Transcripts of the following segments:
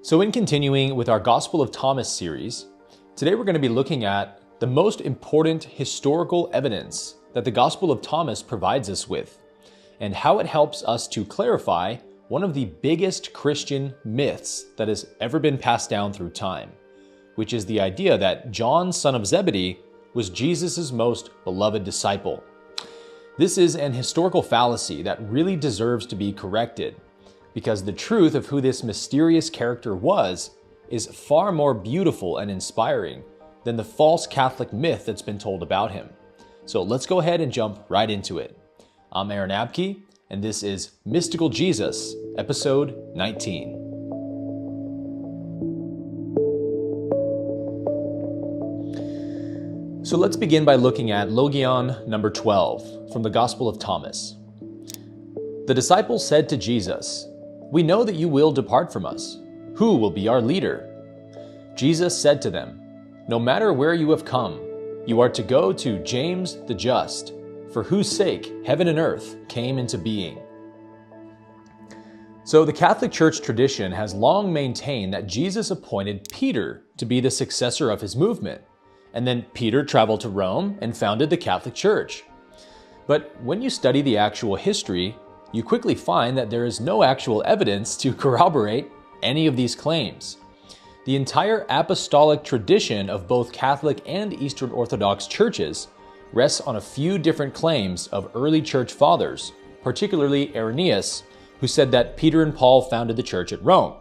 So in continuing with our Gospel of Thomas series, today we're going to be looking at the most important historical evidence that the Gospel of Thomas provides us with, and how it helps us to clarify one of the biggest Christian myths that has ever been passed down through time, which is the idea that John, son of Zebedee, was Jesus' most beloved disciple. This is an historical fallacy that really deserves to be corrected, because the truth of who this mysterious character was is far more beautiful and inspiring than the false Catholic myth that's been told about him. So let's go ahead and jump right into it. I'm Abke, and this is Mystical Jesus, episode 19. So let's begin by looking at Logion number 12 from the Gospel of Thomas. The disciples said to Jesus, "We know that you will depart from us. Who will be our leader?" Jesus said to them, "No matter where you have come, you are to go to James the Just, for whose sake heaven and earth came into being." So the Catholic Church tradition has long maintained that Jesus appointed Peter to be the successor of his movement, and then Peter traveled to Rome and founded the Catholic Church. But when you study the actual history, you quickly find that there is no actual evidence to corroborate any of these claims. The entire apostolic tradition of both Catholic and Eastern Orthodox churches rests on a few different claims of early church fathers, particularly Irenaeus, who said that Peter and Paul founded the church at Rome.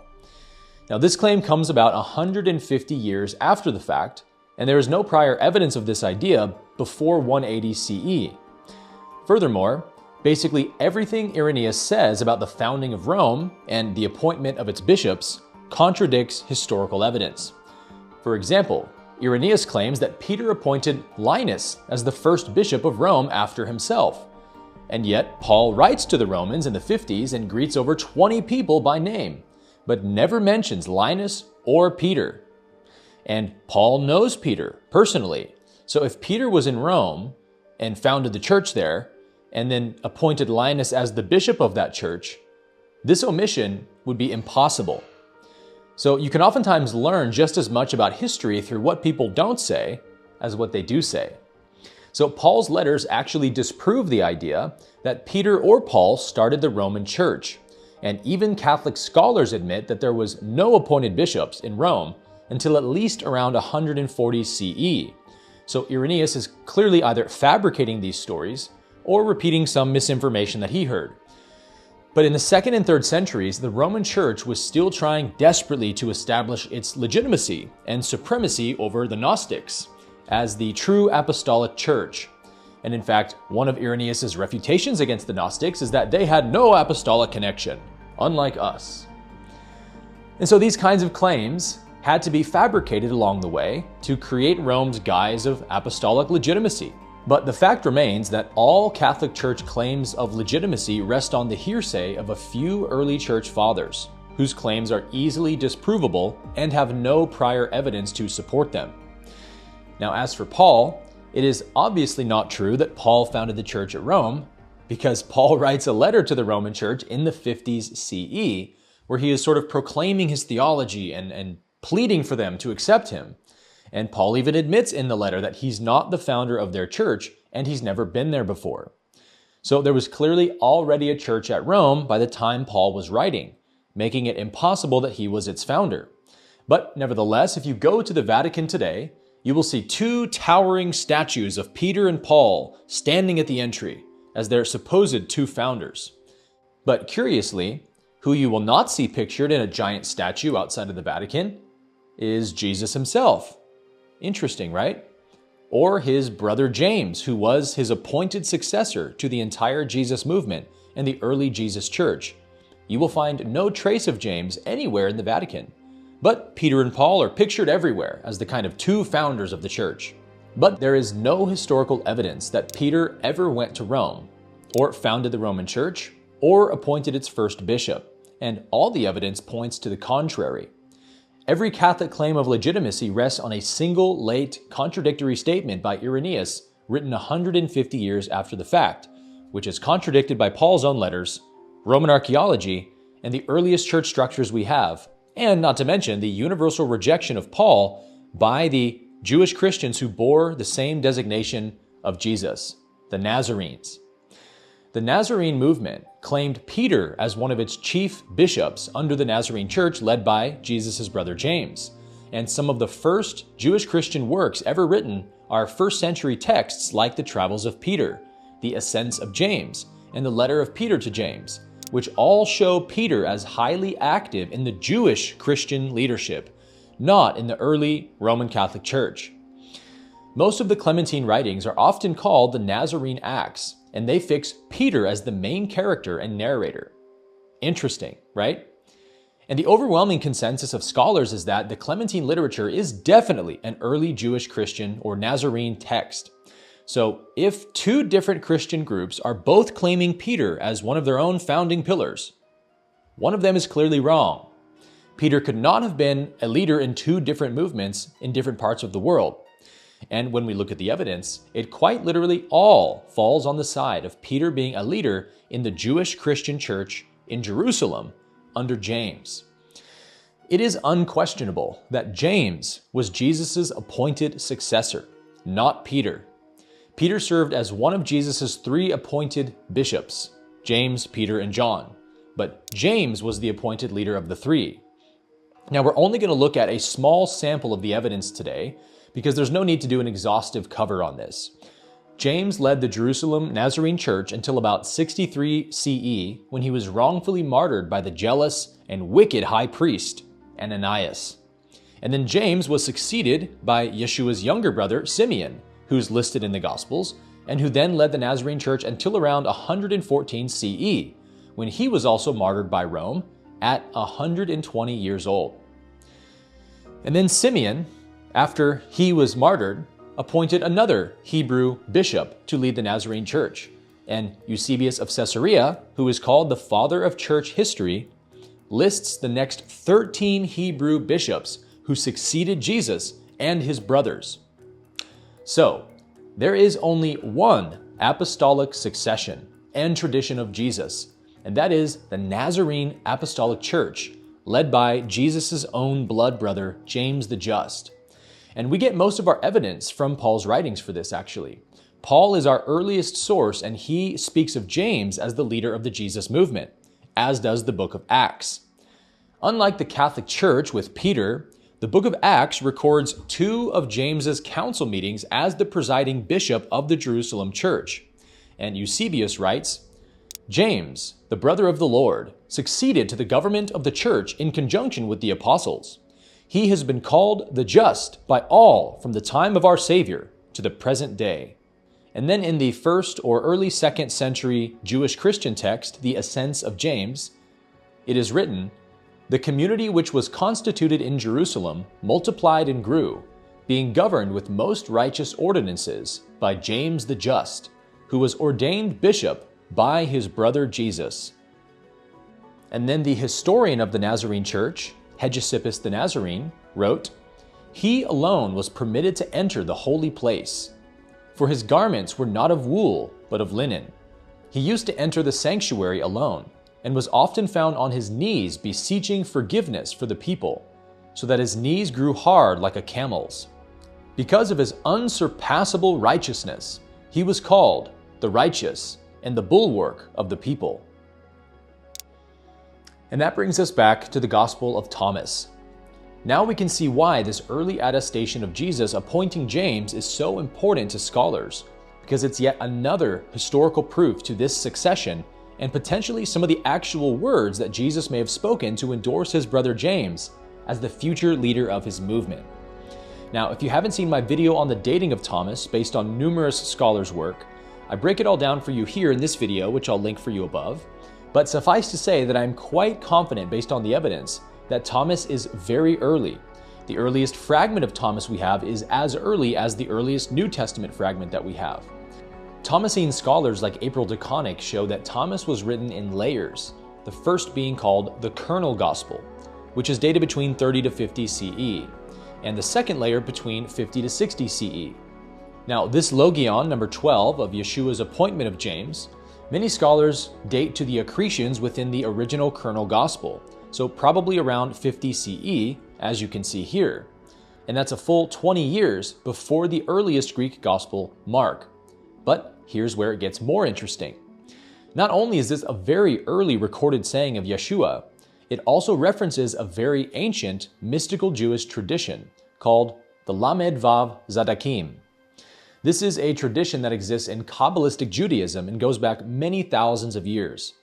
Now, this claim comes about 150 years after the fact, and there is no prior evidence of this idea before 180 CE. Furthermore, basically everything Irenaeus says about the founding of Rome and the appointment of its bishops contradicts historical evidence. For example, Irenaeus claims that Peter appointed Linus as the first bishop of Rome after himself. And yet, Paul writes to the Romans in the 50s and greets over 20 people by name, but never mentions Linus or Peter. And Paul knows Peter personally. So if Peter was in Rome and founded the church there, and then appointed Linus as the bishop of that church, this omission would be impossible. So you can oftentimes learn just as much about history through what people don't say as what they do say. So Paul's letters actually disprove the idea that Peter or Paul started the Roman church. And even Catholic scholars admit that there was no appointed bishops in Rome until at least around 140 CE. So Irenaeus is clearly either fabricating these stories or repeating some misinformation that he heard. But in the 2nd and 3rd centuries, the Roman Church was still trying desperately to establish its legitimacy and supremacy over the Gnostics as the true apostolic church. And in fact, one of Irenaeus' refutations against the Gnostics is that they had no apostolic connection, unlike us. And so these kinds of claims had to be fabricated along the way to create Rome's guise of apostolic legitimacy. But the fact remains that all Catholic Church claims of legitimacy rest on the hearsay of a few early church fathers, whose claims are easily disprovable and have no prior evidence to support them. Now, as for Paul, it is obviously not true that Paul founded the church at Rome, because Paul writes a letter to the Roman church in the 50s CE, where he is sort of proclaiming his theology and pleading for them to accept him. And Paul even admits in the letter that he's not the founder of their church and he's never been there before. So there was clearly already a church at Rome by the time Paul was writing, making it impossible that he was its founder. But nevertheless, if you go to the Vatican today, you will see 2 towering statues of Peter and Paul standing at the entry as their supposed 2 founders. But curiously, who you will not see pictured in a giant statue outside of the Vatican is Jesus himself. Interesting, right? Or his brother James, who was his appointed successor to the entire Jesus movement and the early Jesus church. You will find no trace of James anywhere in the Vatican. But Peter and Paul are pictured everywhere as the kind of 2 founders of the church. But there is no historical evidence that Peter ever went to Rome, or founded the Roman church, or appointed its first bishop. And all the evidence points to the contrary. Every Catholic claim of legitimacy rests on a single, late, contradictory statement by Irenaeus written 150 years after the fact, which is contradicted by Paul's own letters, Roman archaeology, and the earliest church structures we have, and not to mention the universal rejection of Paul by the Jewish Christians who bore the same designation of Jesus, the Nazarenes. The Nazarene movement claimed Peter as one of its chief bishops under the Nazarene church led by Jesus' brother James. And some of the first Jewish Christian works ever written are first century texts like the Travels of Peter, the Ascents of James, and the Letter of Peter to James, which all show Peter as highly active in the Jewish Christian leadership, not in the early Roman Catholic Church. Most of the Clementine writings are often called the Nazarene Acts, and they fix Peter as the main character and narrator. Interesting, right? And the overwhelming consensus of scholars is that the Clementine literature is definitely an early Jewish Christian or Nazarene text. So if two different Christian groups are both claiming Peter as one of their own founding pillars, one of them is clearly wrong. Peter could not have been a leader in two different movements in different parts of the world. And when we look at the evidence, it quite literally all falls on the side of Peter being a leader in the Jewish Christian church in Jerusalem under James. It is unquestionable that James was Jesus' appointed successor, not Peter. Peter served as one of Jesus' three appointed bishops, James, Peter, and John. But James was the appointed leader of the three. Now, we're only going to look at a small sample of the evidence today because there's no need to do an exhaustive cover on this. James led the Jerusalem Nazarene church until about 63 CE when he was wrongfully martyred by the jealous and wicked high priest, Ananias. And then James was succeeded by Yeshua's younger brother, Simeon, who's listed in the Gospels, and who then led the Nazarene church until around 114 CE, when he was also martyred by Rome at 120 years old. And then Simeon, after he was martyred, appointed another Hebrew bishop to lead the Nazarene church. And Eusebius of Caesarea, who is called the father of church history, lists the next 13 Hebrew bishops who succeeded Jesus and his brothers. So, there is only one apostolic succession and tradition of Jesus, and that is the Nazarene Apostolic Church, led by Jesus' own blood brother, James the Just. And we get most of our evidence from Paul's writings for this, actually. Paul is our earliest source, and he speaks of James as the leader of the Jesus movement, as does the book of Acts. Unlike the Catholic Church with Peter, the book of Acts records two of James's council meetings as the presiding bishop of the Jerusalem church. And Eusebius writes, James, the brother of the Lord, succeeded to the government of the church in conjunction with the apostles. He has been called the just by all from the time of our Savior to the present day. And then in the first or early second century Jewish Christian text, the Ascents of James, it is written, the community which was constituted in Jerusalem multiplied and grew, being governed with most righteous ordinances by James the Just, who was ordained bishop by his brother Jesus. And then the historian of the Nazarene church, Hegesippus the Nazarene, wrote, he alone was permitted to enter the holy place, for his garments were not of wool, but of linen. He used to enter the sanctuary alone, and was often found on his knees beseeching forgiveness for the people, so that his knees grew hard like a camel's. Because of his unsurpassable righteousness, he was called the righteous and the bulwark of the people. And that brings us back to the Gospel of Thomas. Now we can see why this early attestation of Jesus appointing James is so important to scholars, because it's yet another historical proof to this succession and potentially some of the actual words that Jesus may have spoken to endorse his brother James as the future leader of his movement. Now, if you haven't seen my video on the dating of Thomas based on numerous scholars' work, I break it all down for you here in this video, which I'll link for you above. But suffice to say that I'm quite confident based on the evidence that Thomas is very early. The earliest fragment of Thomas we have is as early as the earliest New Testament fragment that we have. Thomasine scholars like April DeConnick show that Thomas was written in layers, the first being called the Kernel Gospel, which is dated between 30 to 50 CE, and the second layer between 50 to 60 CE. Now, this logion, number 12, of Yeshua's appointment of James, many scholars date to the accretions within the original Kernel Gospel, so probably around 50 CE, as you can see here. And that's a full 20 years before the earliest Greek gospel, Mark. But here's where it gets more interesting. Not only is this a very early recorded saying of Yeshua, it also references a very ancient mystical Jewish tradition called the Lamed Vav Zadakim. This is a tradition that exists in Kabbalistic Judaism and goes back many thousands of years.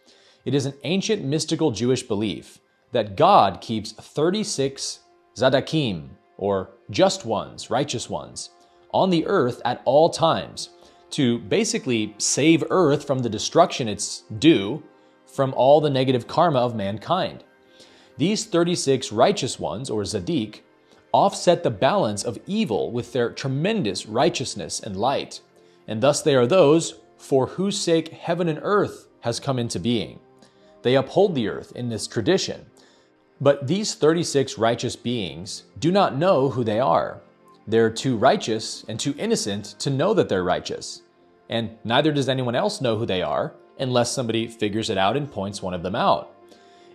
It is an ancient mystical Jewish belief that God keeps 36 Zadakim, or just ones, righteous ones, on the earth at all times to basically save earth from the destruction it's due from all the negative karma of mankind. These 36 righteous ones, or Zadik, offset the balance of evil with their tremendous righteousness and light, and thus they are those for whose sake heaven and earth has come into being. They uphold the earth in this tradition. But these 36 righteous beings do not know who they are. They're too righteous and too innocent to know that they're righteous. And neither does anyone else know who they are unless somebody figures it out and points one of them out.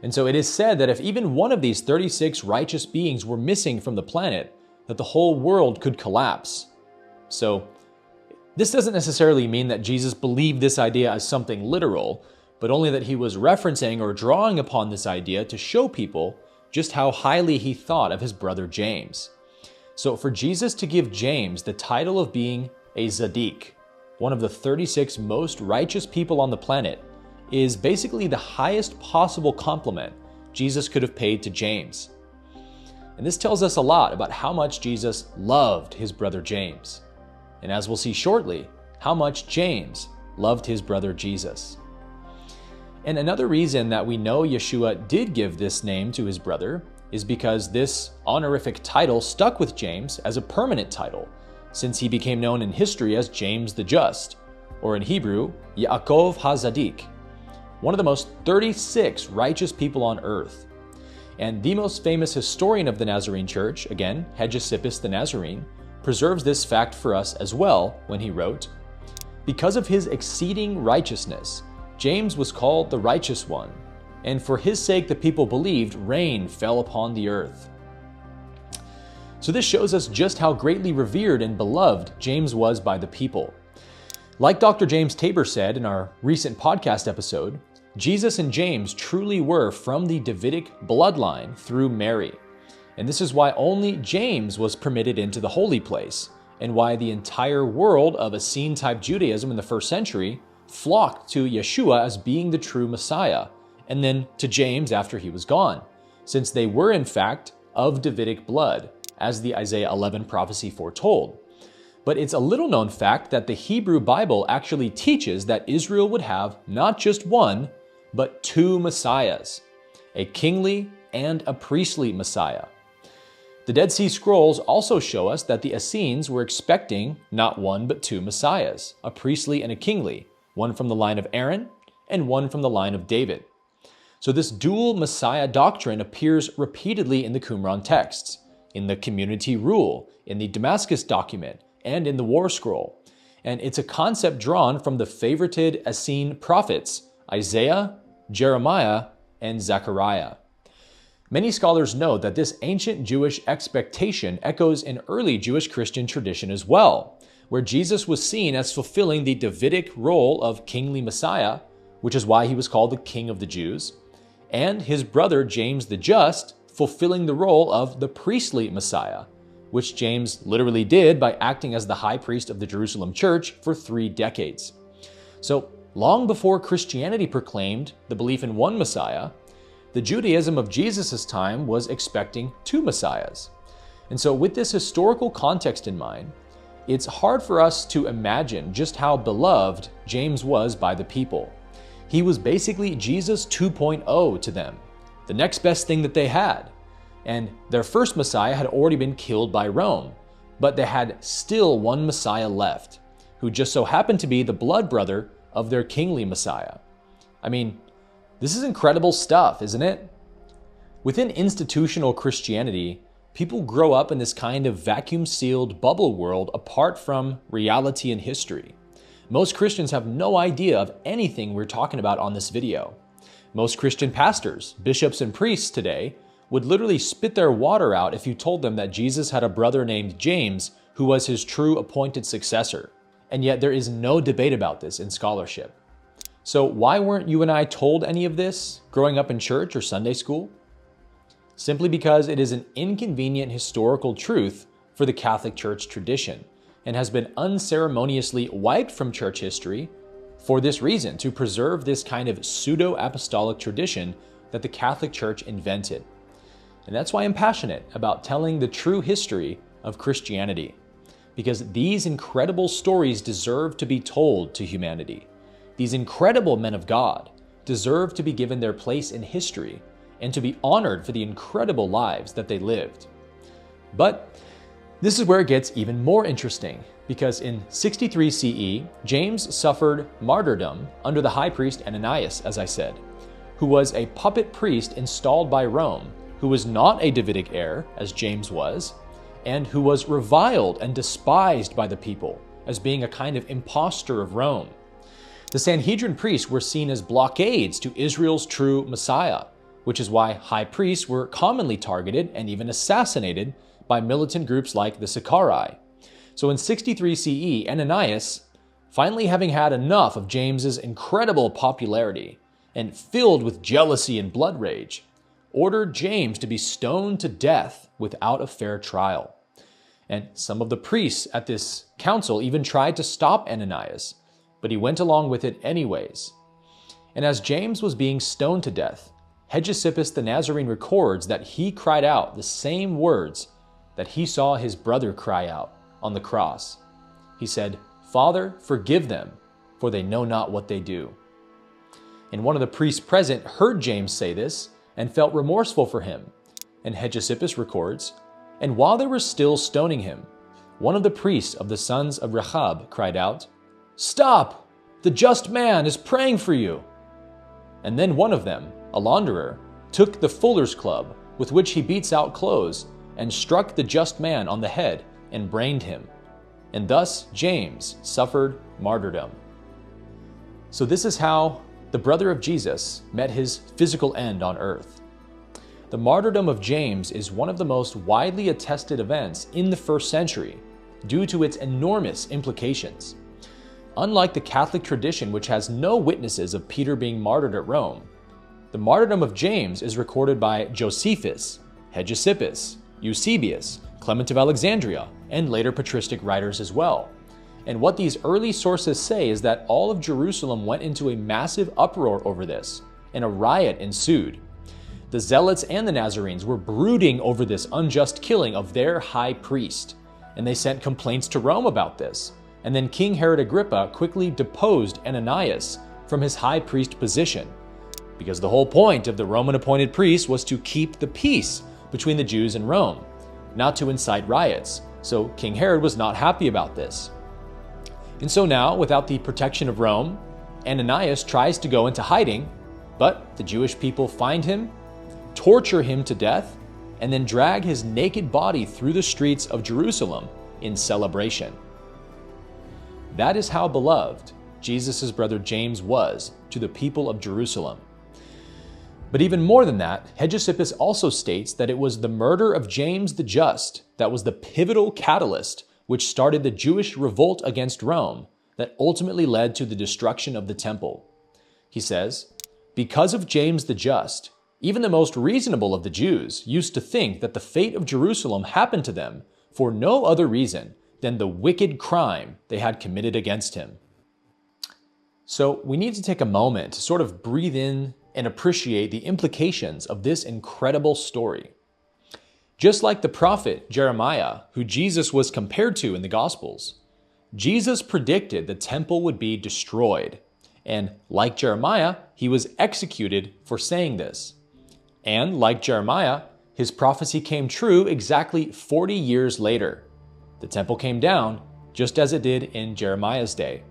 And so it is said that if even one of these 36 righteous beings were missing from the planet, that the whole world could collapse. So this doesn't necessarily mean that Jesus believed this idea as something literal, but only that he was referencing or drawing upon this idea to show people just how highly he thought of his brother James. So for Jesus to give James the title of being a Zadik, one of the 36 most righteous people on the planet, is basically the highest possible compliment Jesus could have paid to James. And this tells us a lot about how much Jesus loved his brother James. And as we'll see shortly, how much James loved his brother Jesus. And another reason that we know Yeshua did give this name to his brother is because this honorific title stuck with James as a permanent title, since he became known in history as James the Just, or in Hebrew, Yaakov HaZadik, one of the most 36 righteous people on earth. And the most famous historian of the Nazarene church, again, Hegesippus the Nazarene, preserves this fact for us as well when he wrote, "Because of his exceeding righteousness, James was called the righteous one, and for his sake the people believed rain fell upon the earth." So this shows us just how greatly revered and beloved James was by the people. Like Dr. James Tabor said in our recent podcast episode, Jesus and James truly were from the Davidic bloodline through Mary. And this is why only James was permitted into the holy place, and why the entire world of Essene-type Judaism in the first century flocked to Yeshua as being the true Messiah, and then to James after he was gone, since they were in fact of Davidic blood, as the Isaiah 11 prophecy foretold. But it's a little known fact that the Hebrew Bible actually teaches that Israel would have not just one, but two Messiahs, a kingly and a priestly Messiah. The Dead Sea Scrolls also show us that the Essenes were expecting not one but two Messiahs, a priestly and a kingly, one from the line of Aaron and one from the line of David. So this dual Messiah doctrine appears repeatedly in the Qumran texts, in the community rule, in the Damascus document, and in the War Scroll. And it's a concept drawn from the favorited Essene prophets, Isaiah, Jeremiah, and Zechariah. Many scholars note that this ancient Jewish expectation echoes an early Jewish Christian tradition as well, where Jesus was seen as fulfilling the Davidic role of kingly Messiah, which is why he was called the King of the Jews, and his brother James the Just fulfilling the role of the priestly Messiah, which James literally did by acting as the high priest of the Jerusalem church for 3 decades. So long before Christianity proclaimed the belief in one Messiah, the Judaism of Jesus' time was expecting 2 Messiahs. And so with this historical context in mind, it's hard for us to imagine just how beloved James was by the people. He was basically Jesus 2.0 to them, the next best thing that they had. And their first Messiah had already been killed by Rome, but they had still one Messiah left, who just so happened to be the blood brother of their kingly Messiah. I mean, this is incredible stuff, isn't it? Within institutional Christianity, people grow up in this kind of vacuum-sealed bubble world apart from reality and history. Most Christians have no idea of anything we're talking about on this video. Most Christian pastors, bishops, and priests today would literally spit their water out if you told them that Jesus had a brother named James who was his true appointed successor. And yet there is no debate about this in scholarship. So why weren't you and I told any of this growing up in church or Sunday school? Simply because it is an inconvenient historical truth for the Catholic Church tradition and has been unceremoniously wiped from church history for this reason, to preserve this kind of pseudo-apostolic tradition that the Catholic Church invented. And that's why I'm passionate about telling the true history of Christianity, because these incredible stories deserve to be told to humanity. These incredible men of God deserve to be given their place in history and to be honored for the incredible lives that they lived. But this is where it gets even more interesting, because in 63 CE, James suffered martyrdom under the high priest Ananias, as I said, who was a puppet priest installed by Rome, who was not a Davidic heir, as James was, and who was reviled and despised by the people as being a kind of impostor of Rome. The Sanhedrin priests were seen as blockades to Israel's true Messiah, which is why high priests were commonly targeted and even assassinated by militant groups like the Sicarii. So in 63 CE, Ananias, finally having had enough of James's incredible popularity and filled with jealousy and blood rage, ordered James to be stoned to death without a fair trial. And some of the priests at this council even tried to stop Ananias, but he went along with it anyways. And as James was being stoned to death, Hegesippus the Nazarene records that he cried out the same words that he saw his brother cry out on the cross. He said, "Father, forgive them, for they know not what they do." And one of the priests present heard James say this and felt remorseful for him. And Hegesippus records, "And while they were still stoning him, one of the priests of the sons of Rechab cried out, 'Stop! The just man is praying for you!' And then one of them, a launderer, took the fuller's club with which he beats out clothes and struck the just man on the head and brained him. And thus James suffered martyrdom." So this is how the brother of Jesus met his physical end on earth. The martyrdom of James is one of the most widely attested events in the first century due to its enormous implications. Unlike the Catholic tradition, which has no witnesses of Peter being martyred at Rome, the martyrdom of James is recorded by Josephus, Hegesippus, Eusebius, Clement of Alexandria, and later patristic writers as well. And what these early sources say is that all of Jerusalem went into a massive uproar over this, and a riot ensued. The Zealots and the Nazarenes were brooding over this unjust killing of their high priest, and they sent complaints to Rome about this. And then King Herod Agrippa quickly deposed Ananias from his high priest position, because the whole point of the Roman appointed priests was to keep the peace between the Jews and Rome, not to incite riots. So King Herod was not happy about this. And so now, without the protection of Rome, Ananias tries to go into hiding, but the Jewish people find him, torture him to death, and then drag his naked body through the streets of Jerusalem in celebration. That is how beloved Jesus' brother James was to the people of Jerusalem. But even more than that, Hegesippus also states that it was the murder of James the Just that was the pivotal catalyst which started the Jewish revolt against Rome that ultimately led to the destruction of the temple. He says, "Because of James the Just, even the most reasonable of the Jews used to think that the fate of Jerusalem happened to them for no other reason than the wicked crime they had committed against him." So we need to take a moment to sort of breathe in and appreciate the implications of this incredible story. Just like the prophet Jeremiah, who Jesus was compared to in the Gospels, Jesus predicted the temple would be destroyed. And like Jeremiah, he was executed for saying this. And like Jeremiah, his prophecy came true exactly 40 years later. The temple came down just as it did in Jeremiah's day.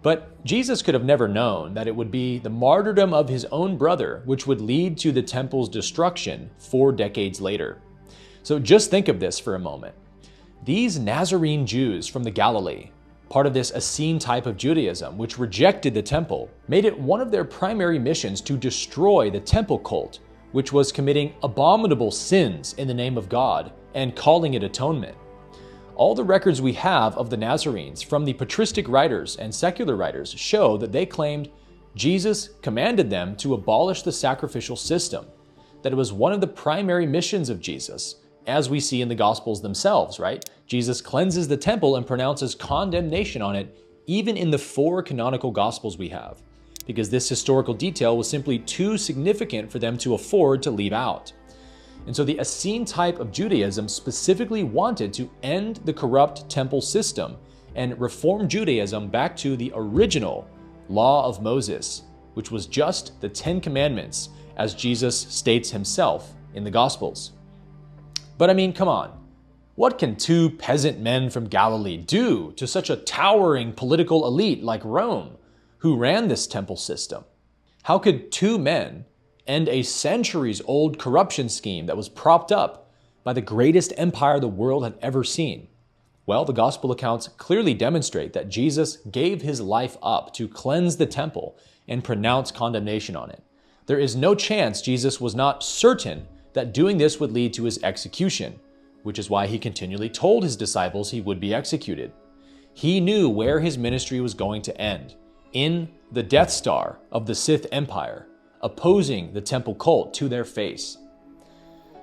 But Jesus could have never known that it would be the martyrdom of his own brother which would lead to the temple's destruction 4 decades later. So just think of this for a moment. These Nazarene Jews from the Galilee, part of this Essene type of Judaism, which rejected the temple, made it one of their primary missions to destroy the temple cult, which was committing abominable sins in the name of God and calling it atonement. All the records we have of the Nazarenes from the patristic writers and secular writers show that they claimed Jesus commanded them to abolish the sacrificial system, that it was one of the primary missions of Jesus, as we see in the Gospels themselves, right? Jesus cleanses the temple and pronounces condemnation on it, even in the 4 canonical Gospels we have, because this historical detail was simply too significant for them to afford to leave out. And so the Essene type of Judaism specifically wanted to end the corrupt temple system and reform Judaism back to the original law of Moses, which was just the 10 Commandments, as Jesus states himself in the Gospels. But I mean, come on. What can 2 peasant men from Galilee do to such a towering political elite like Rome, who ran this temple system? How could 2 men end a centuries-old corruption scheme that was propped up by the greatest empire the world had ever seen? Well, the gospel accounts clearly demonstrate that Jesus gave his life up to cleanse the temple and pronounce condemnation on it. There is no chance Jesus was not certain that doing this would lead to his execution, which is why he continually told his disciples he would be executed. He knew where his ministry was going to end, in the Death Star of the Sith Empire, opposing the temple cult to their face.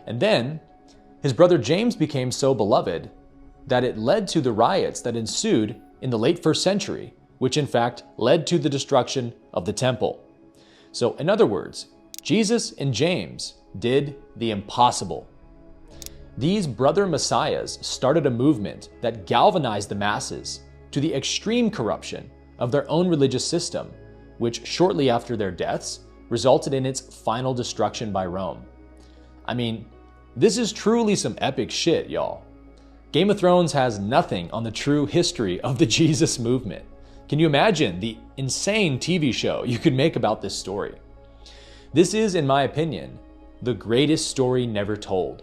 And then, his brother James became so beloved that it led to the riots that ensued in the late 1st century, which in fact led to the destruction of the temple. So in other words, Jesus and James did the impossible. These brother messiahs started a movement that galvanized the masses to the extreme corruption of their own religious system, which shortly after their deaths resulted in its final destruction by Rome. I mean, this is truly some epic shit, y'all. Game of Thrones has nothing on the true history of the Jesus movement. Can you imagine the insane TV show you could make about this story? This is, in my opinion, the greatest story never told.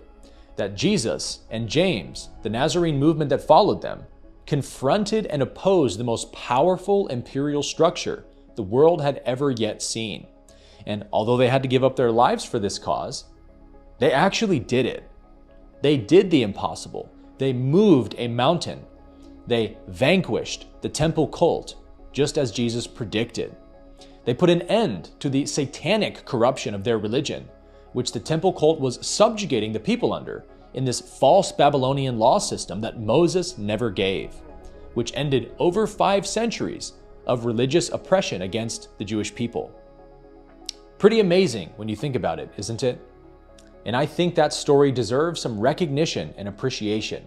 That Jesus and James, the Nazarene movement that followed them, confronted and opposed the most powerful imperial structure the world had ever yet seen. And although they had to give up their lives for this cause, they actually did it. They did the impossible. They moved a mountain. They vanquished the temple cult, just as Jesus predicted. They put an end to the satanic corruption of their religion, which the temple cult was subjugating the people under in this false Babylonian law system that Moses never gave, which ended over 5 centuries of religious oppression against the Jewish people. Pretty amazing when you think about it, isn't it? And I think that story deserves some recognition and appreciation.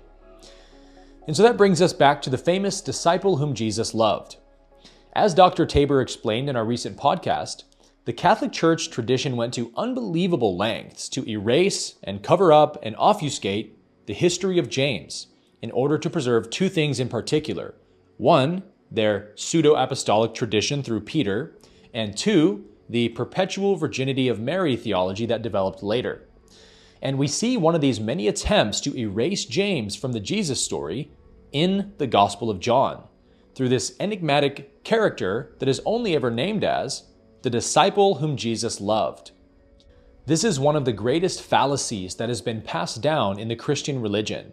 And so that brings us back to the famous disciple whom Jesus loved. As Dr. Tabor explained in our recent podcast, the Catholic Church tradition went to unbelievable lengths to erase and cover up and obfuscate the history of James in order to preserve 2 things in particular. 1, their pseudo-apostolic tradition through Peter, and 2, the perpetual virginity of Mary theology that developed later. And we see one of these many attempts to erase James from the Jesus story in the Gospel of John, through this enigmatic character that is only ever named as the disciple whom Jesus loved. This is one of the greatest fallacies that has been passed down in the Christian religion.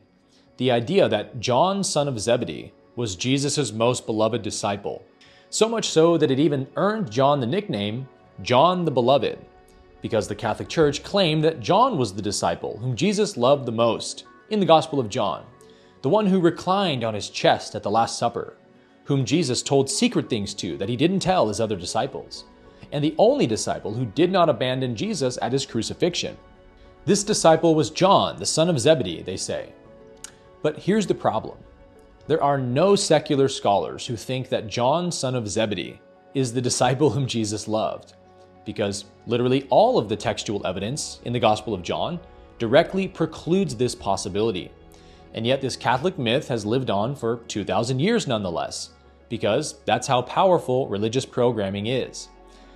The idea that John, son of Zebedee, was Jesus' most beloved disciple. So much so that it even earned John the nickname John the Beloved, because the Catholic Church claimed that John was the disciple whom Jesus loved the most in the Gospel of John, the one who reclined on his chest at the Last Supper, whom Jesus told secret things to that he didn't tell his other disciples, and the only disciple who did not abandon Jesus at his crucifixion. This disciple was John, the son of Zebedee, they say. But here's the problem. There are no secular scholars who think that John, son of Zebedee, is the disciple whom Jesus loved, because literally all of the textual evidence in the Gospel of John directly precludes this possibility. And yet this Catholic myth has lived on for 2,000 years nonetheless, because that's how powerful religious programming is.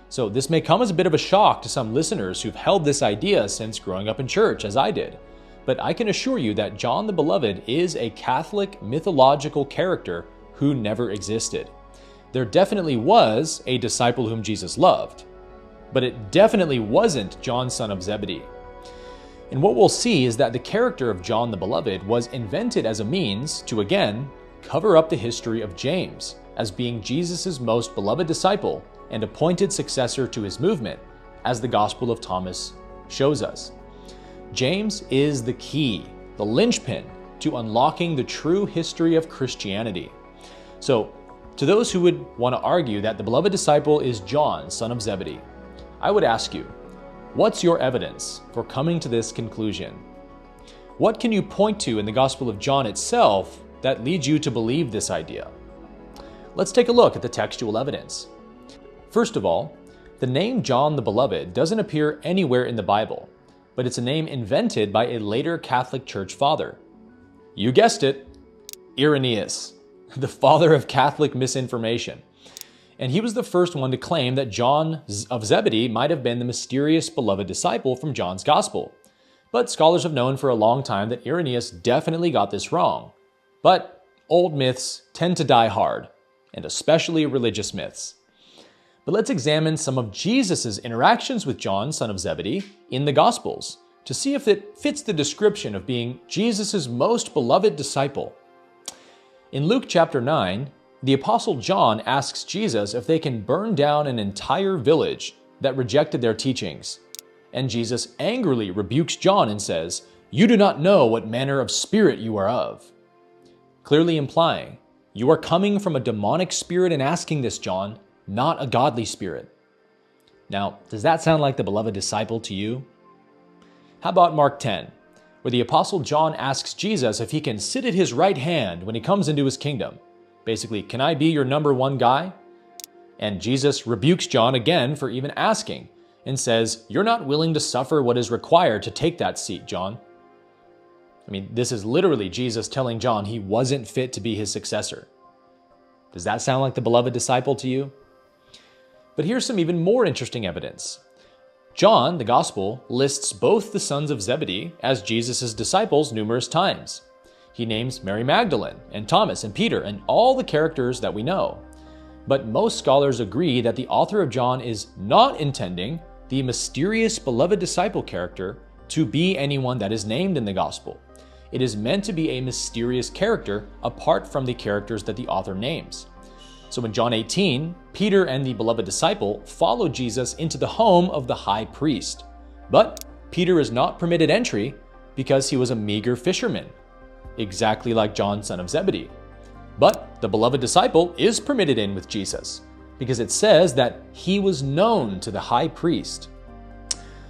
So this may come as a bit of a shock to some listeners who've held this idea since growing up in church, as I did. But I can assure you that John the Beloved is a Catholic mythological character who never existed. There definitely was a disciple whom Jesus loved, but it definitely wasn't John, son of Zebedee. And what we'll see is that the character of John the Beloved was invented as a means to, again, cover up the history of James as being Jesus' most beloved disciple and appointed successor to his movement, as the Gospel of Thomas shows us. James is the key, the linchpin to unlocking the true history of Christianity. So, to those who would want to argue that the beloved disciple is John, son of Zebedee, I would ask you, what's your evidence for coming to this conclusion? What can you point to in the Gospel of John itself that leads you to believe this idea? Let's take a look at the textual evidence. First of all, the name John the Beloved doesn't appear anywhere in the Bible, but it's a name invented by a later Catholic Church father. You guessed it, Irenaeus, the father of Catholic misinformation. And he was the first one to claim that John of Zebedee might have been the mysterious beloved disciple from John's Gospel. But scholars have known for a long time that Irenaeus definitely got this wrong. But old myths tend to die hard, and especially religious myths. But let's examine some of Jesus' interactions with John, son of Zebedee, in the Gospels to see if it fits the description of being Jesus' most beloved disciple. In Luke chapter 9, the Apostle John asks Jesus if they can burn down an entire village that rejected their teachings. And Jesus angrily rebukes John and says, "You do not know what manner of spirit you are of." Clearly implying, you are coming from a demonic spirit and asking this, John, not a godly spirit. Now, does that sound like the beloved disciple to you? How about Mark 10, where the Apostle John asks Jesus if he can sit at his right hand when he comes into his kingdom? Basically, can I be your number one guy? And Jesus rebukes John again for even asking and says, "You're not willing to suffer what is required to take that seat, John." I mean, this is literally Jesus telling John he wasn't fit to be his successor. Does that sound like the beloved disciple to you? But here's some even more interesting evidence. John, the Gospel, lists both the sons of Zebedee as Jesus' disciples numerous times. He names Mary Magdalene and Thomas and Peter and all the characters that we know. But most scholars agree that the author of John is not intending the mysterious beloved disciple character to be anyone that is named in the Gospel. It is meant to be a mysterious character apart from the characters that the author names. So in John 18, Peter and the beloved disciple follow Jesus into the home of the high priest. But Peter is not permitted entry because he was a meager fisherman, exactly like John, son of Zebedee. But the beloved disciple is permitted in with Jesus because it says that he was known to the high priest.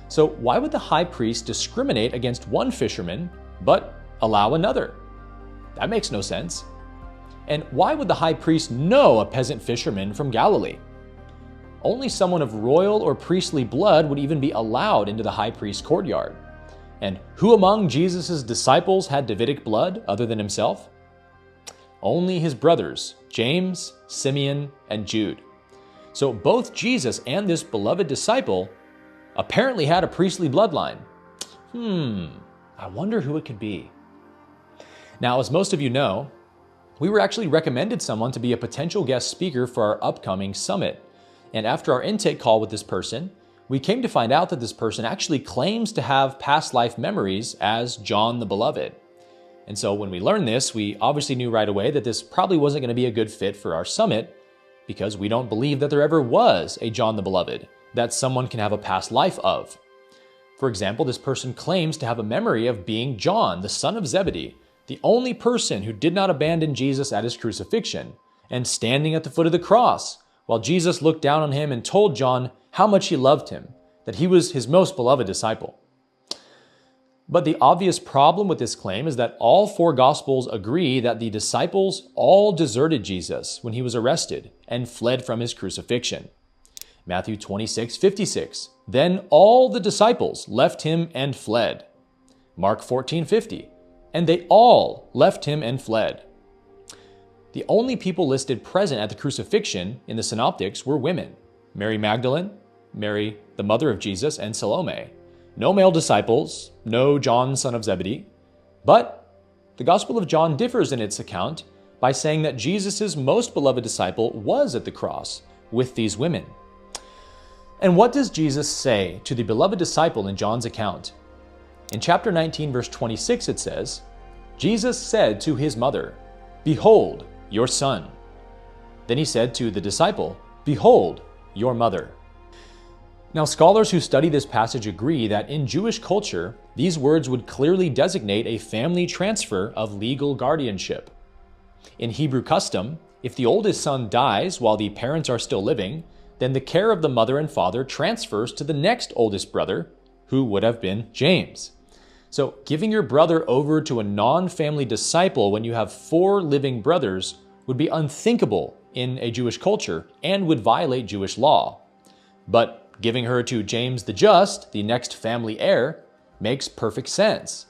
So why would the high priest discriminate against one fisherman but allow another? That makes no sense. And why would the high priest know a peasant fisherman from Galilee? Only someone of royal or priestly blood would even be allowed into the high priest's courtyard. And who among Jesus' disciples had Davidic blood other than himself? Only his brothers, James, Simeon, and Jude. So both Jesus and this beloved disciple apparently had a priestly bloodline. I wonder who it could be. Now, as most of you know, we were actually recommended someone to be a potential guest speaker for our upcoming summit. And after our intake call with this person, we came to find out that this person actually claims to have past life memories as John the Beloved. And so when we learned this, we obviously knew right away that this probably wasn't going to be a good fit for our summit because we don't believe that there ever was a John the Beloved that someone can have a past life of. For example, this person claims to have a memory of being John, the son of Zebedee, the only person who did not abandon Jesus at his crucifixion, and standing at the foot of the cross, while Jesus looked down on him and told John how much he loved him, that he was his most beloved disciple. But the obvious problem with this claim is that all four Gospels agree that the disciples all deserted Jesus when he was arrested and fled from his crucifixion. Matthew 26:56, then all the disciples left him and fled. Mark 14:50, and they all left him and fled. The only people listed present at the crucifixion in the synoptics were women: Mary Magdalene, Mary, the mother of Jesus, and Salome. No male disciples, no John, son of Zebedee. But the Gospel of John differs in its account by saying that Jesus' most beloved disciple was at the cross with these women. And what does Jesus say to the beloved disciple in John's account? In chapter 19, verse 26, it says, Jesus said to his mother, "Behold, your son." Then he said to the disciple, "Behold, your mother." Now, scholars who study this passage agree that in Jewish culture, these words would clearly designate a family transfer of legal guardianship. In Hebrew custom, if the oldest son dies while the parents are still living, then the care of the mother and father transfers to the next oldest brother, who would have been James. So giving your brother over to a non-family disciple when you have 4 living brothers would be unthinkable in a Jewish culture and would violate Jewish law. But giving her to James the Just, the next family heir, makes perfect sense.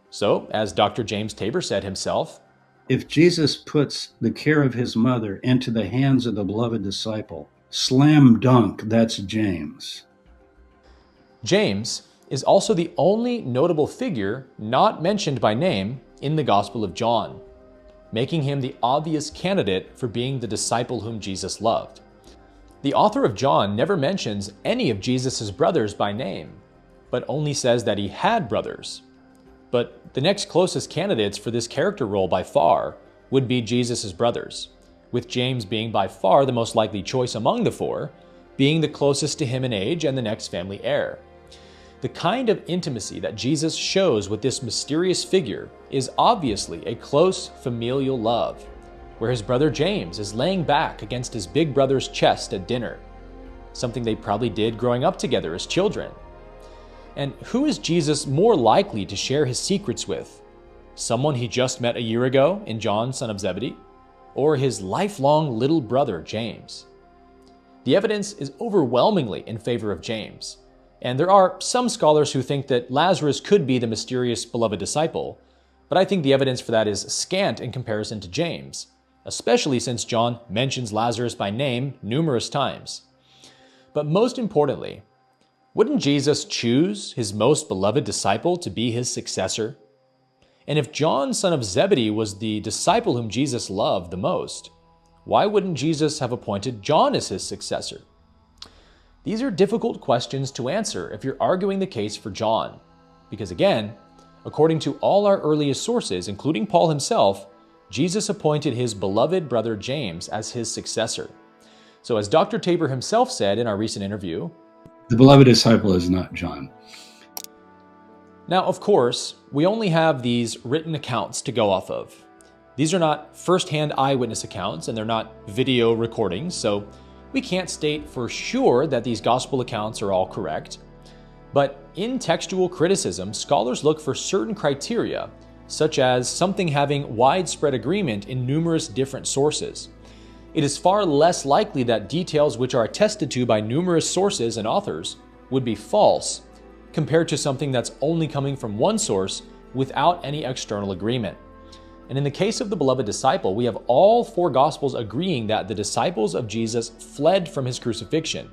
So, as Dr. James Tabor said himself, if Jesus puts the care of his mother into the hands of the beloved disciple, slam dunk, that's James. James is also the only notable figure not mentioned by name in the Gospel of John, making him the obvious candidate for being the disciple whom Jesus loved. The author of John never mentions any of Jesus' brothers by name, but only says that he had brothers. But the next closest candidates for this character role by far would be Jesus' brothers, with James being by far the most likely choice among the 4, being the closest to him in age and the next family heir. The kind of intimacy that Jesus shows with this mysterious figure is obviously a close familial love, where his brother James is laying back against his big brother's chest at dinner, something they probably did growing up together as children. And who is Jesus more likely to share his secrets with? Someone he just met a year ago in John, son of Zebedee? Or his lifelong little brother, James? The evidence is overwhelmingly in favor of James, and there are some scholars who think that Lazarus could be the mysterious beloved disciple, but I think the evidence for that is scant in comparison to James, especially since John mentions Lazarus by name numerous times. But most importantly, wouldn't Jesus choose his most beloved disciple to be his successor? And if John, son of Zebedee, was the disciple whom Jesus loved the most, why wouldn't Jesus have appointed John as his successor? These are difficult questions to answer if you're arguing the case for John, because again, according to all our earliest sources, including Paul himself, Jesus appointed his beloved brother James as his successor. So as Dr. Tabor himself said in our recent interview, the beloved disciple is not John. Now, of course, we only have these written accounts to go off of. These are not first-hand eyewitness accounts, and they're not video recordings, so we can't state for sure that these gospel accounts are all correct. But in textual criticism, scholars look for certain criteria, such as something having widespread agreement in numerous different sources. It is far less likely that details which are attested to by numerous sources and authors would be false, compared to something that's only coming from one source without any external agreement. And in the case of the beloved disciple, we have all 4 Gospels agreeing that the disciples of Jesus fled from his crucifixion.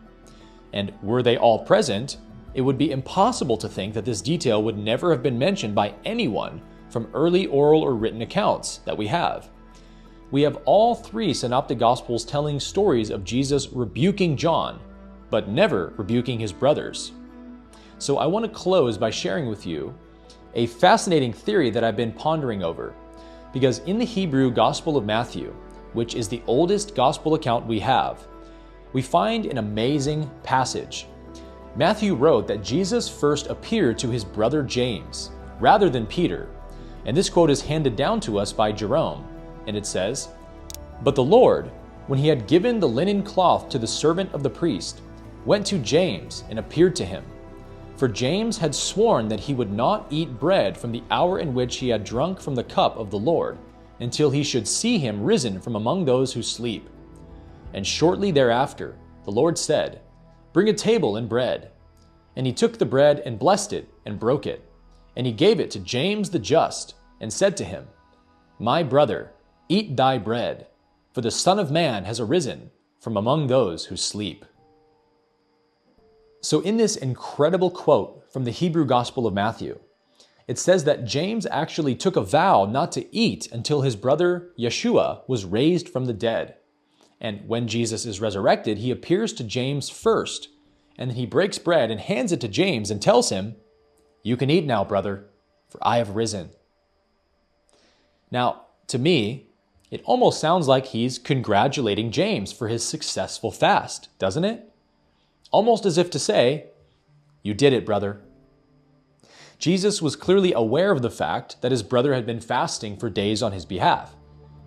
And were they all present, it would be impossible to think that this detail would never have been mentioned by anyone from early oral or written accounts that we have. We have all 3 synoptic Gospels telling stories of Jesus rebuking John, but never rebuking his brothers. So I want to close by sharing with you a fascinating theory that I've been pondering over. Because in the Hebrew Gospel of Matthew, which is the oldest gospel account we have, we find an amazing passage. Matthew wrote that Jesus first appeared to his brother James, rather than Peter. And this quote is handed down to us by Jerome. And it says, "But the Lord, when he had given the linen cloth to the servant of the priest, went to James and appeared to him. For James had sworn that he would not eat bread from the hour in which he had drunk from the cup of the Lord, until he should see him risen from among those who sleep. And shortly thereafter, the Lord said, 'Bring a table and bread.' And he took the bread and blessed it and broke it. And he gave it to James the Just and said to him, 'My brother, eat thy bread, for the Son of Man has arisen from among those who sleep.'" So in this incredible quote from the Hebrew Gospel of Matthew, it says that James actually took a vow not to eat until his brother Yeshua was raised from the dead. And when Jesus is resurrected, he appears to James first, and then he breaks bread and hands it to James and tells him, "You can eat now, brother, for I have risen." Now, to me, it almost sounds like he's congratulating James for his successful fast, doesn't it? Almost as if to say, "You did it, brother." Jesus was clearly aware of the fact that his brother had been fasting for days on his behalf,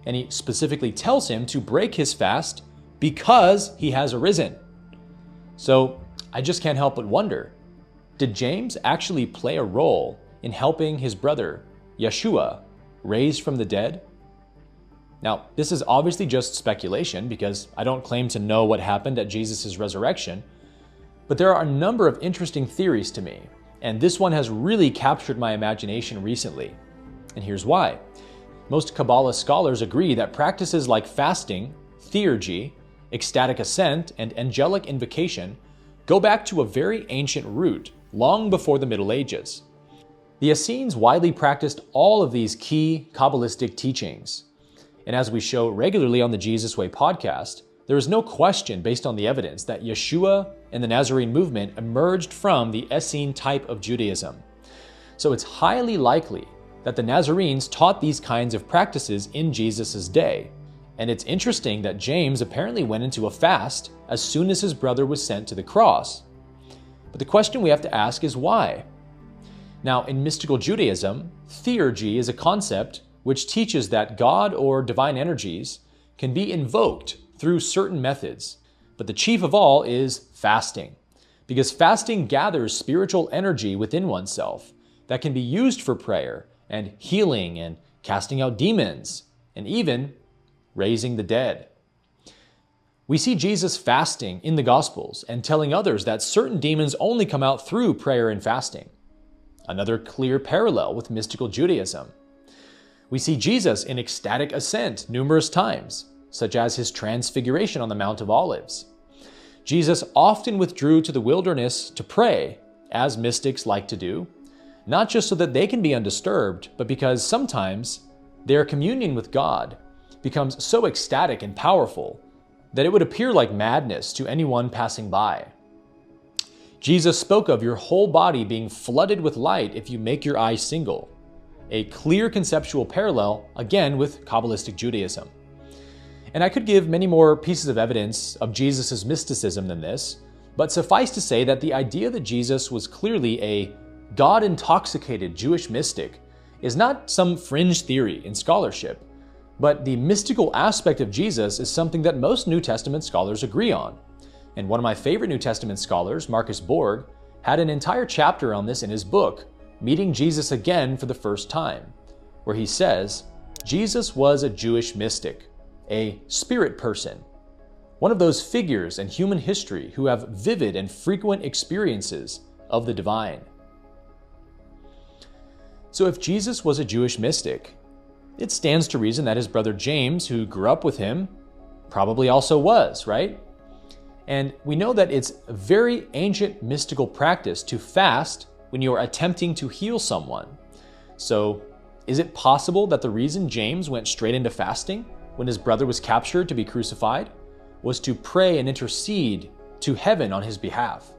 and he specifically tells him to break his fast because he has arisen. So I just can't help but wonder, did James actually play a role in helping his brother, Yeshua, raise from the dead? Now, this is obviously just speculation because I don't claim to know what happened at Jesus' resurrection, but there are a number of interesting theories to me, and this one has really captured my imagination recently. And here's why. Most Kabbalah scholars agree that practices like fasting, theurgy, ecstatic assent, and angelic invocation go back to a very ancient root, long before the Middle Ages. The Essenes widely practiced all of these key Kabbalistic teachings. And as we show regularly on the Jesus Way podcast, there is no question based on the evidence that Yeshua and the Nazarene movement emerged from the Essene type of Judaism. So it's highly likely that the Nazarenes taught these kinds of practices in Jesus' day. And it's interesting that James apparently went into a fast as soon as his brother was sent to the cross. But the question we have to ask is why? Now, in mystical Judaism, theurgy is a concept which teaches that God or divine energies can be invoked through certain methods. But the chief of all is fasting, because fasting gathers spiritual energy within oneself that can be used for prayer and healing and casting out demons and even raising the dead. We see Jesus fasting in the Gospels and telling others that certain demons only come out through prayer and fasting. Another clear parallel with mystical Judaism. We see Jesus in ecstatic assent numerous times, such as his transfiguration on the Mount of Olives. Jesus often withdrew to the wilderness to pray, as mystics like to do, not just so that they can be undisturbed, but because sometimes their communion with God becomes so ecstatic and powerful that it would appear like madness to anyone passing by. Jesus spoke of your whole body being flooded with light if you make your eyes single, a clear conceptual parallel, again, with Kabbalistic Judaism. And I could give many more pieces of evidence of Jesus' mysticism than this, but suffice to say that the idea that Jesus was clearly a God-intoxicated Jewish mystic is not some fringe theory in scholarship, but the mystical aspect of Jesus is something that most New Testament scholars agree on. And one of my favorite New Testament scholars, Marcus Borg, had an entire chapter on this in his book, Meeting Jesus Again for the First Time, where he says, Jesus was a Jewish mystic, a spirit person, one of those figures in human history who have vivid and frequent experiences of the divine. So if Jesus was a Jewish mystic, it stands to reason that his brother James, who grew up with him, probably also was, right? And we know that it's a very ancient mystical practice to fast when you are attempting to heal someone. So is it possible that the reason James went straight into fasting when his brother was captured to be crucified was to pray and intercede to heaven on his behalf?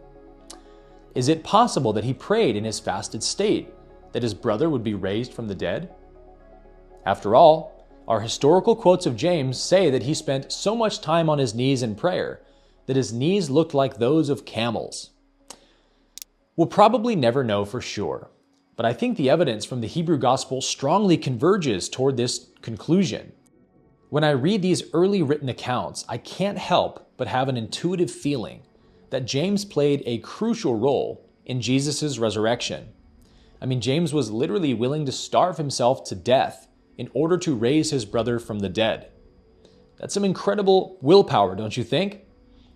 Is it possible that he prayed in his fasted state that his brother would be raised from the dead? After all, our historical quotes of James say that he spent so much time on his knees in prayer that his knees looked like those of camels. We'll probably never know for sure, but I think the evidence from the Hebrew Gospel strongly converges toward this conclusion. When I read these early written accounts, I can't help but have an intuitive feeling that James played a crucial role in Jesus' resurrection. I mean, James was literally willing to starve himself to death in order to raise his brother from the dead. That's some incredible willpower, don't you think?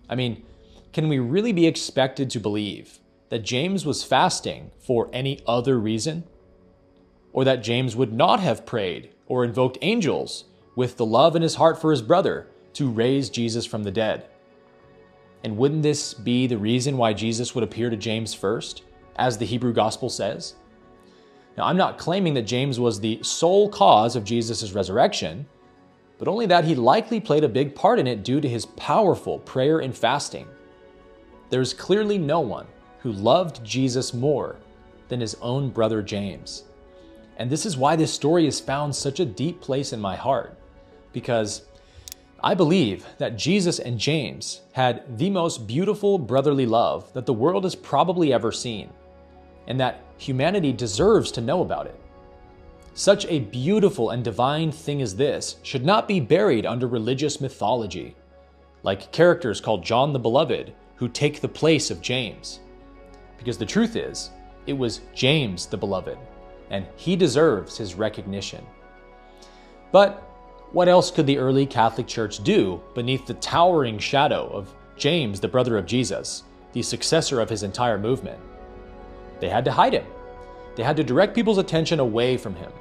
I mean, can we really be expected to believe that James was fasting for any other reason? Or that James would not have prayed or invoked angels with the love in his heart for his brother to raise Jesus from the dead? And wouldn't this be the reason why Jesus would appear to James first, as the Hebrew Gospel says? Now, I'm not claiming that James was the sole cause of Jesus' resurrection, but only that he likely played a big part in it due to his powerful prayer and fasting. There's clearly no one who loved Jesus more than his own brother James. And this is why this story has found such a deep place in my heart, because I believe that Jesus and James had the most beautiful brotherly love that the world has probably ever seen, and that humanity deserves to know about it. Such a beautiful and divine thing as this should not be buried under religious mythology, like characters called John the Beloved who take the place of James. Because the truth is, it was James the Beloved, and he deserves his recognition. But what else could the early Catholic Church do beneath the towering shadow of James, the brother of Jesus, the successor of his entire movement? They had to hide him. They had to direct people's attention away from him.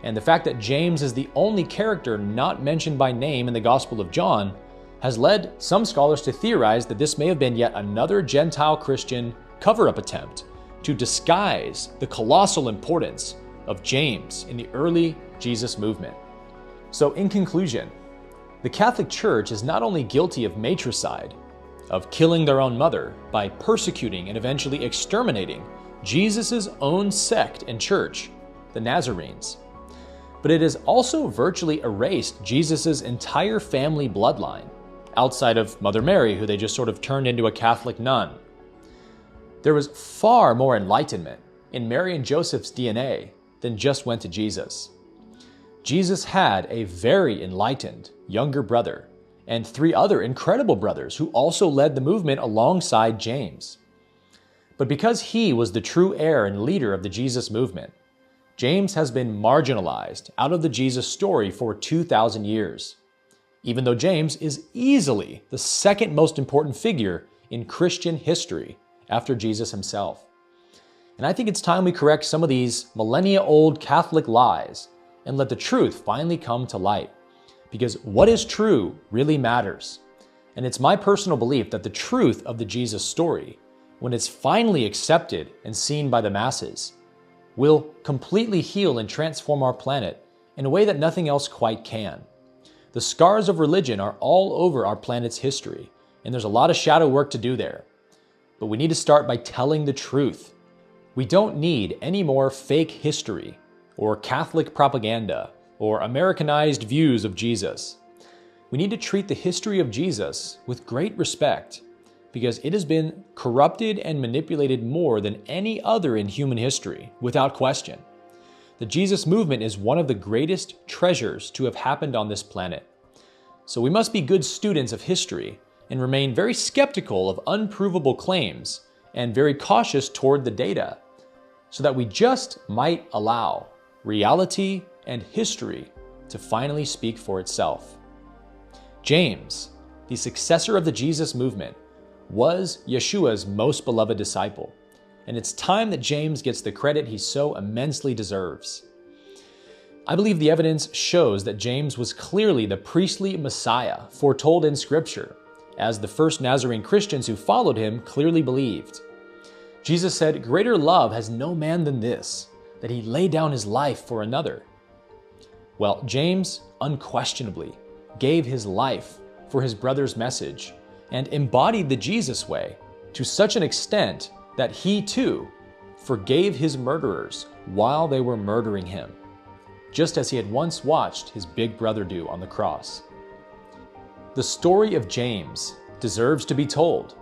And the fact that James is the only character not mentioned by name in the Gospel of John has led some scholars to theorize that this may have been yet another Gentile Christian cover-up attempt to disguise the colossal importance of James in the early Jesus movement. So in conclusion, the Catholic Church is not only guilty of matricide, of killing their own mother by persecuting and eventually exterminating Jesus' own sect and church, the Nazarenes, but it has also virtually erased Jesus' entire family bloodline, outside of Mother Mary, who they just sort of turned into a Catholic nun. There was far more enlightenment in Mary and Joseph's DNA than just went to Jesus. Jesus had a very enlightened younger brother and 3 other incredible brothers who also led the movement alongside James. But because he was the true heir and leader of the Jesus movement, James has been marginalized out of the Jesus story for 2,000 years, even though James is easily the second most important figure in Christian history after Jesus himself. And I think it's time we correct some of these millennia-old Catholic lies and let the truth finally come to light. Because what is true really matters. And it's my personal belief that the truth of the Jesus story, when it's finally accepted and seen by the masses, will completely heal and transform our planet in a way that nothing else quite can. The scars of religion are all over our planet's history, and there's a lot of shadow work to do there. But we need to start by telling the truth. We don't need any more fake history or Catholic propaganda or Americanized views of Jesus. We need to treat the history of Jesus with great respect, because it has been corrupted and manipulated more than any other in human history, without question. The Jesus movement is one of the greatest treasures to have happened on this planet. So we must be good students of history and remain very skeptical of unprovable claims and very cautious toward the data, so that we just might allow reality and history to finally speak for itself. James, the successor of the Jesus movement, was Yeshua's most beloved disciple, and it's time that James gets the credit he so immensely deserves. I believe the evidence shows that James was clearly the priestly Messiah foretold in Scripture, as the first Nazarene Christians who followed him clearly believed. Jesus said, "Greater love has no man than this, that he lay down his life for another." Well, James unquestionably gave his life for his brother's message and embodied the Jesus way to such an extent that he too forgave his murderers while they were murdering him, just as he had once watched his big brother do on the cross. The story of James deserves to be told.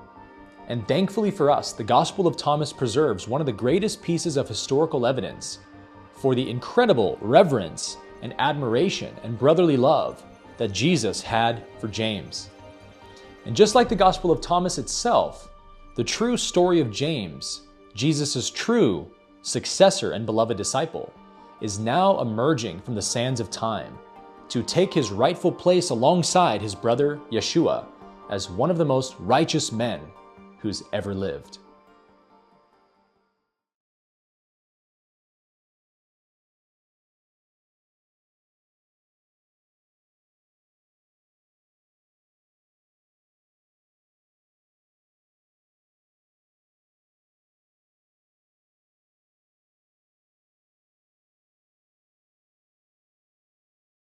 And thankfully for us, the Gospel of Thomas preserves one of the greatest pieces of historical evidence for the incredible reverence and admiration and brotherly love that Jesus had for James. And just like the Gospel of Thomas itself, the true story of James, Jesus' true successor and beloved disciple, is now emerging from the sands of time to take his rightful place alongside his brother Yeshua as one of the most righteous men who's ever lived.